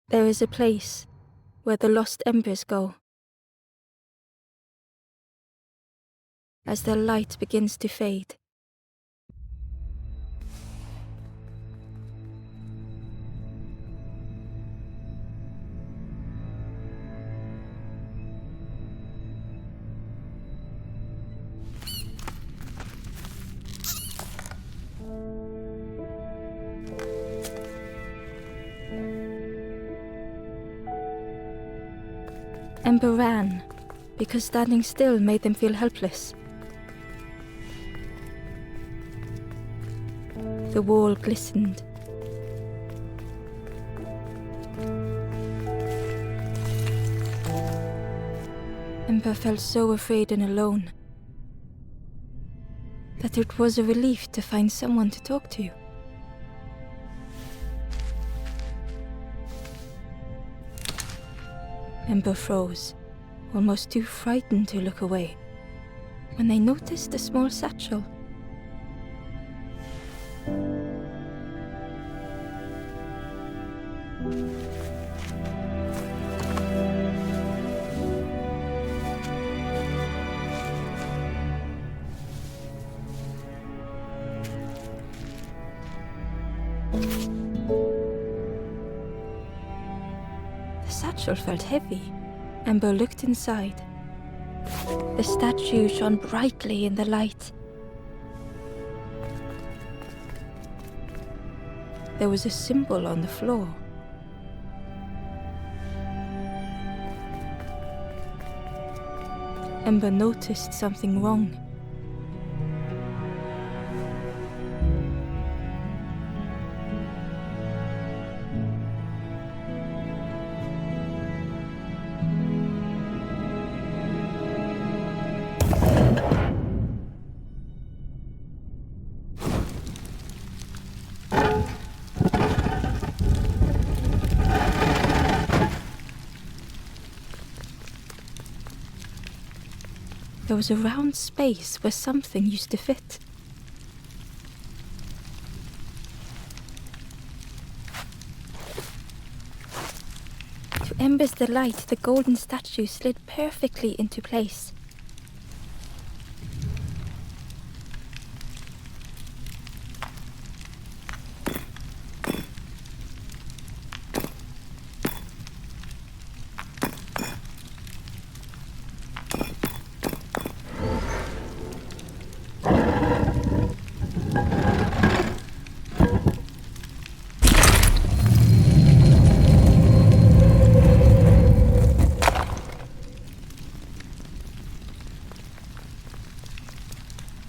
There is a place where the lost embers go. As their light begins to fade, Ember ran because standing still made them feel helpless. The wall glistened. Ember felt so afraid and alone that it was a relief to find someone to talk to. Ember froze, almost too frightened to look away, when they noticed a small satchel. The satchel felt heavy. Ember looked inside. The statue shone brightly in the light. There was a symbol on the floor. Ember noticed something wrong. There was a round space where something used to fit. To Ember's delight, the golden statue slid perfectly into place.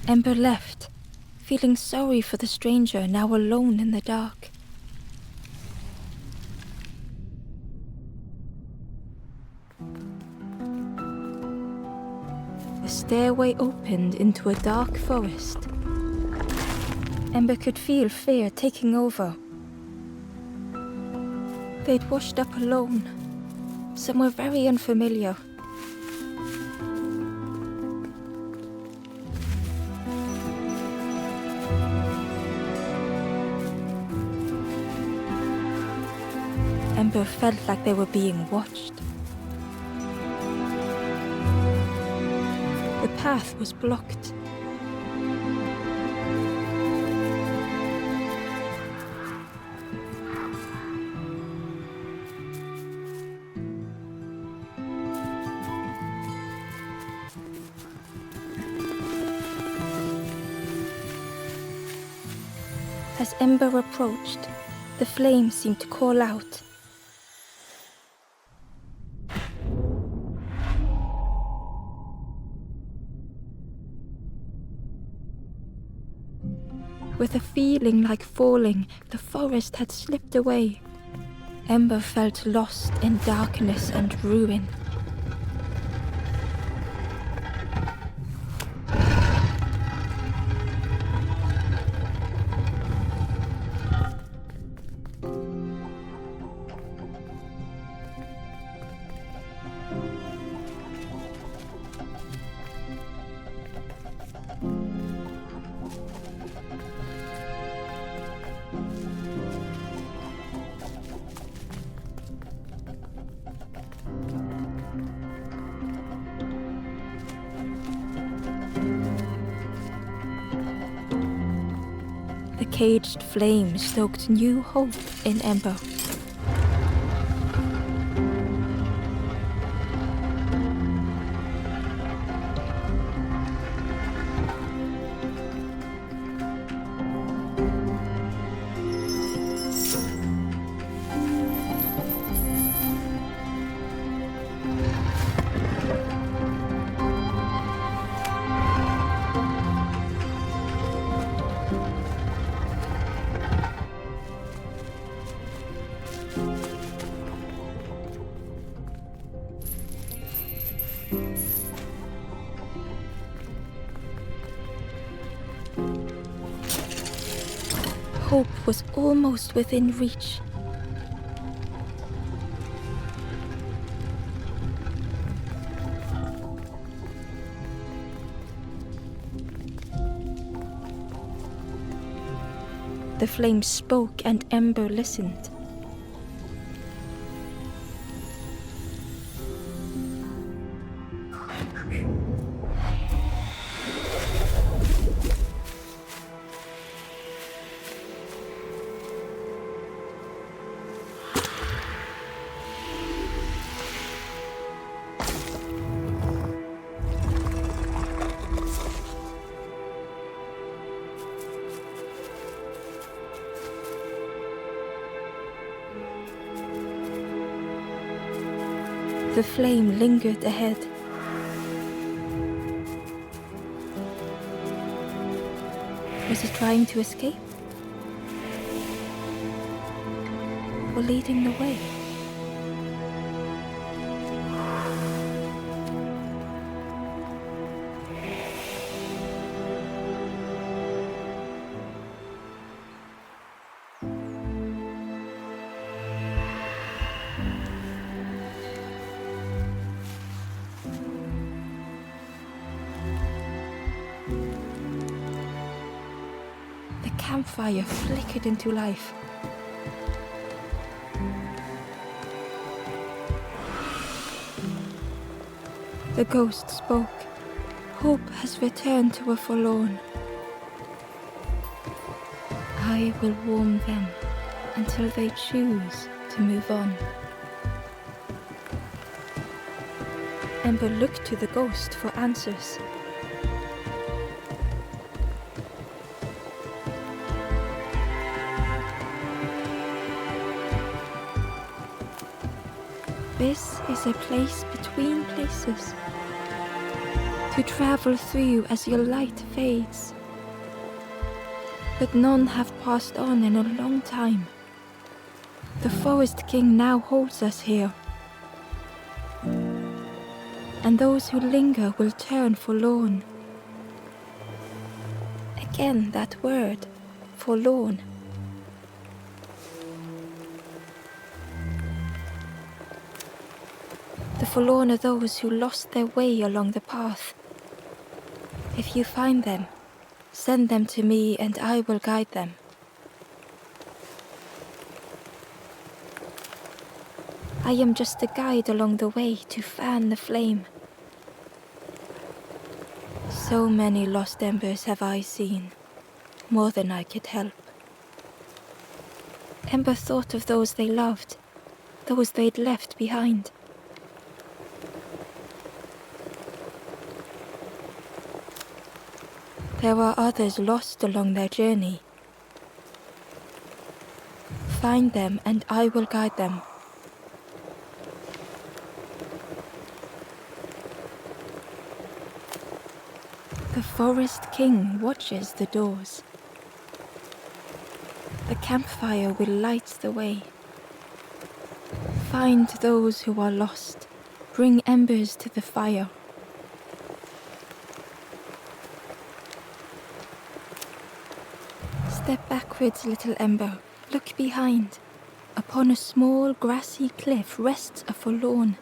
Ember left, feeling sorry for the stranger now alone in the dark. The stairway opened into a dark forest. Ember could feel fear taking over. They'd washed up alone, somewhere very unfamiliar. Ember felt like they were being watched. The path was blocked. As Ember approached, the flames seemed to call out. With a feeling like falling, the forest had slipped away. Ember felt lost in darkness and ruin. caged flame stoked new hope in Ember. Hope was almost within reach. The flame spoke and Ember listened. The flame lingered ahead. Was it trying to escape? Or leading the way? The campfire flickered into life. The ghost spoke. Hope has returned to a forlorn. I will warm them until they choose to move on. Ember looked to the ghost for answers. This is a place between places, to travel through as your light fades. But none have passed on in a long time. The Forest King now holds us here. And those who linger will turn forlorn. Again that word, forlorn. The forlorn are those who lost their way along the path. If you find them, send them to me and I will guide them. I am just a guide along the way to fan the flame. So many lost embers have I seen, more than I could help. Ember thought of those they loved, those they'd left behind. There are others lost along their journey. Find them and I will guide them. The Forest King watches the doors. The campfire will light the way. Find those who are lost. Bring embers to the fire. Step backwards, little Ember. Look behind. Upon a small grassy cliff rests a forlorn.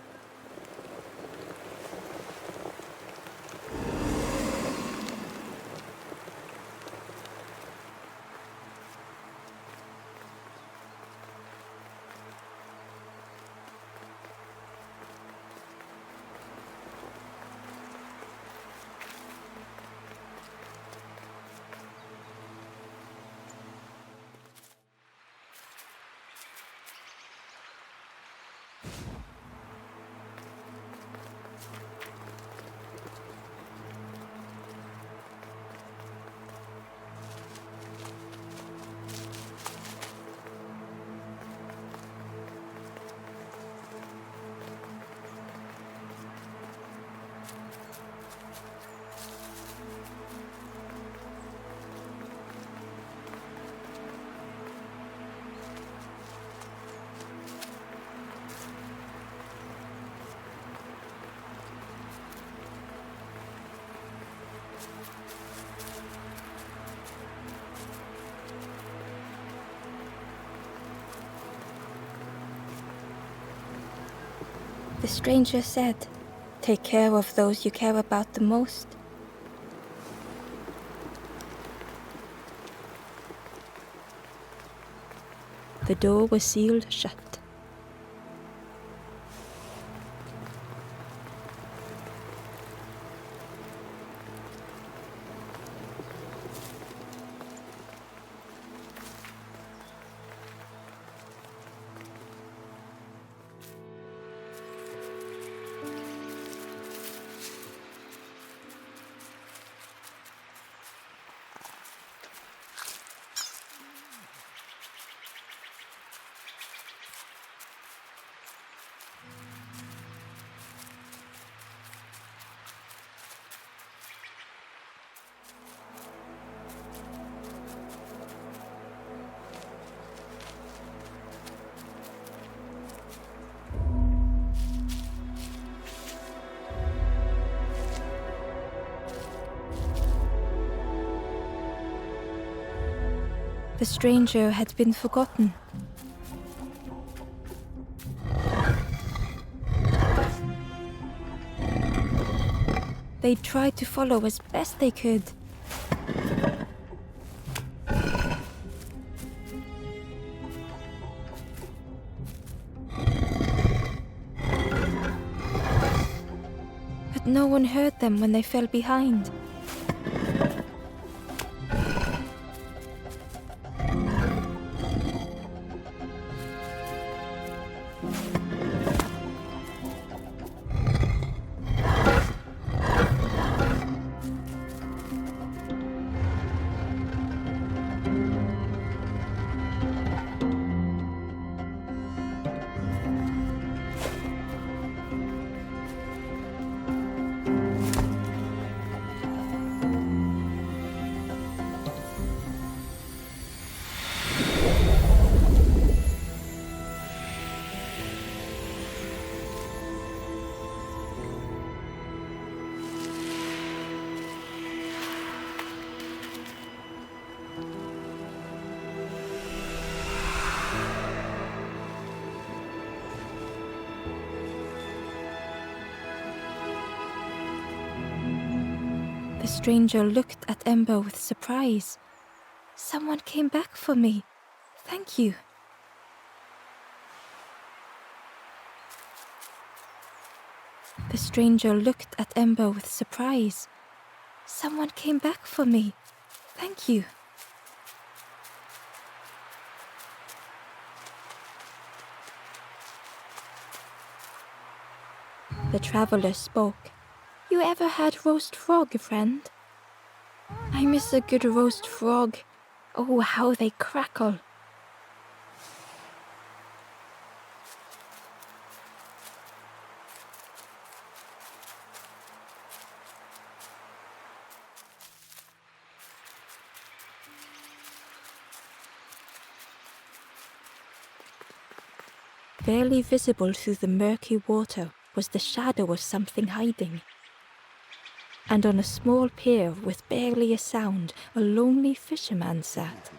The stranger said, "Take care of those you care about the most." The door was sealed shut. The stranger had been forgotten. They tried to follow as best they could. But no one heard them when they fell behind. The stranger looked at Ember with surprise. "Someone came back for me. Thank you." The stranger looked at Ember with surprise. "Someone came back for me. Thank you." The traveler spoke. "You ever had roast frog, friend?" "I miss a good roast frog. Oh, how they crackle." Barely visible through the murky water was the shadow of something hiding. And on a small pier with barely a sound, a lonely fisherman sat.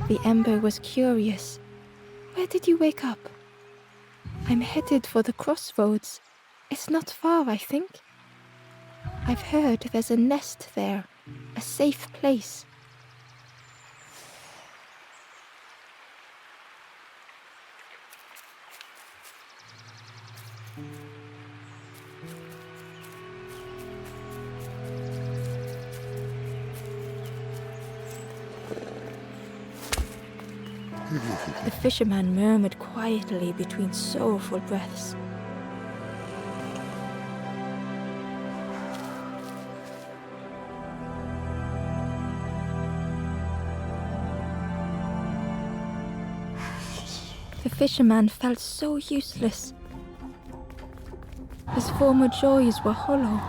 The Ember was curious. Where did you wake up? I'm headed for the crossroads. It's not far, I think. I've heard there's a nest there, a safe place. The fisherman murmured quietly between sorrowful breaths. The fisherman felt so useless. His former joys were hollow.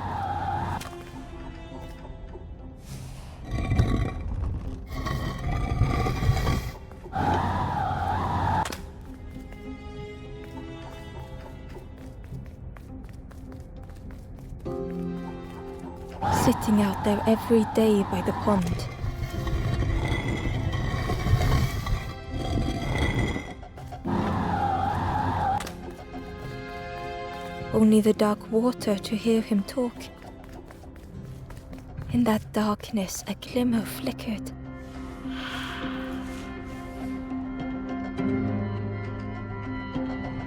Sitting out there every day by the pond. Only the dark water to hear him talk. In that darkness, a glimmer flickered.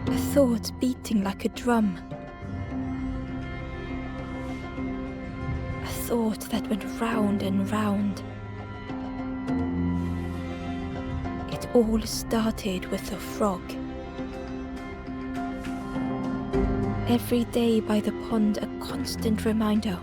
A thought beating like a drum. A thought that went round and round. It all started with a frog. Every day by the pond, a constant reminder.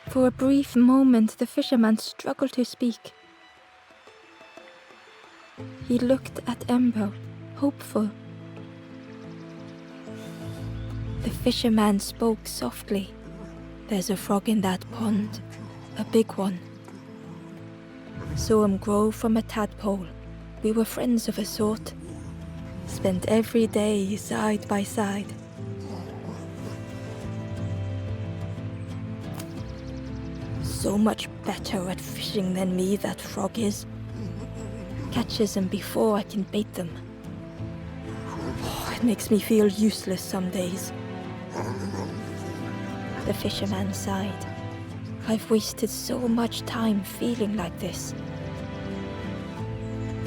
For a brief moment, the fisherman struggled to speak. He looked at Ember, hopeful. The fisherman spoke softly. There's a frog in that pond, a big one. Saw him grow from a tadpole. We were friends of a sort. Spent every day side by side. So much better at fishing than me, that frog is. Catches them before I can bait them. Oh, it makes me feel useless some days. The fisherman sighed. I've wasted so much time feeling like this.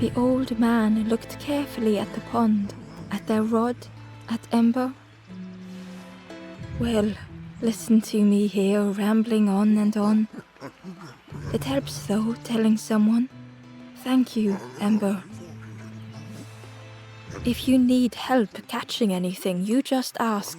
The old man looked carefully at the pond, at their rod, at Ember. Well, listen to me here, rambling on and on. It helps, though, telling someone. Thank you, Ember. If you need help catching anything, you just ask.